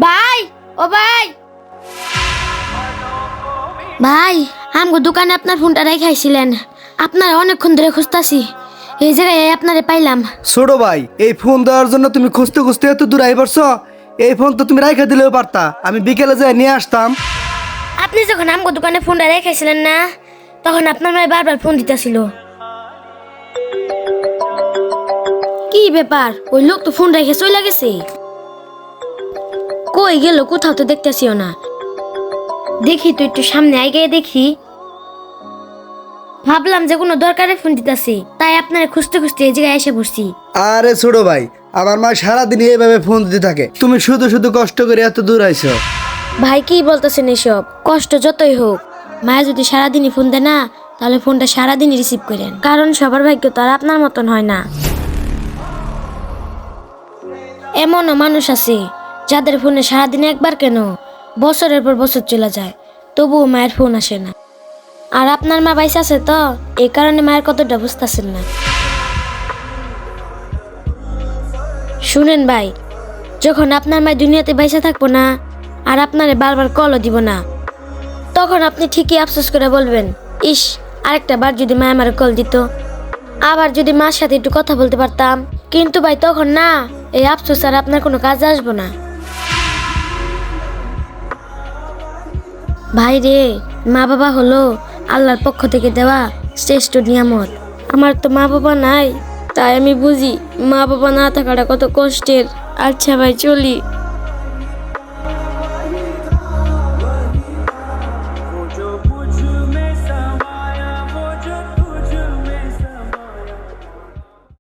ভাই, ও ভাই, ভাই, আমগো দোকানে আপনার ফোনটা রেখেছিলেন। আপনার অনেকক্ষণ ধরে খুঁজতাছি, এই জায়গায় আপনারে পাইলাম। ছোট ভাই, এই ফোন দেওয়ার জন্য তুমি খুঁজতে খুঁজতে এত দূর আই পারছো? এই ফোন তো তুমি রাইখা দিলেও পারতা, আমি বিকেলে যাই নিয়ে আসতাম। আপনি যখন আমগো দোকানে ফোনটা রেখেছিলেন না, তখন আপনার মায়ের বারবার ফোন দিতেছিল। কি ব্যাপার, ওই লোক তো ফোন রেখে চলে গেছে। কই গেল, কোথাও তো দেখতেছিও না। দেখি তো একটু সামনে আগে দেখি। ভাবলাম যে কোনো দরকারে ফোন দিতেছি, তাই আপনারা খুঁজতে খুঁজতে এই জায়গায় এসে বসছি। আরে ছোট ভাই, আমার মা সারাদিন এইভাবে ফোন দিতে থাকে, তুমি শুধু শুধু কষ্ট করে এত দূর আইছো। ভাই কি বলতেছেন এসব? কষ্ট যতই হোক, মায়া যদি সারাদিনই ফোন দেয় না, তাহলে ফোনটা সারাদিনই রিসিভ করেন, কারণ সবার ভাগ্য তো আর আপনার মতন হয় না। এমনও মানুষ আছে যাদের ফোনে সারাদিনে একবার কেন বছরের পর বছর চলে যায়, তবুও মায়ের ফোন আসে না। আর আপনার মা বাইসে আছে তো, এই কারণে মায়ের কতটা বুঝতেছেন না। শুনেন ভাই, যখন আপনার মায়ের দুনিয়াতে বাইসে থাকবো না, আর আপনারে বারবার কলও দিব না, তখন আপনি ঠিকই আফসোস করে বলবেন, ইস, আরেকটা বার যদি মা আমার কল দিত, আবার যদি মার সাথে একটু কথা বলতে পারতাম। কিন্তু ভাই তখন না, এই আফসোস আর আপনার কোনো কাজে আসবো না। ভাই রে, মা বাবা হলো আল্লাহর পক্ষ থেকে দেওয়া শ্রেষ্ঠ নিয়ামত। আমার তো মা বাবা নাই, তাই আমি বুঝি মা বাবা না থাকাটা কত কষ্টের। আচ্ছা ভাই, চলি।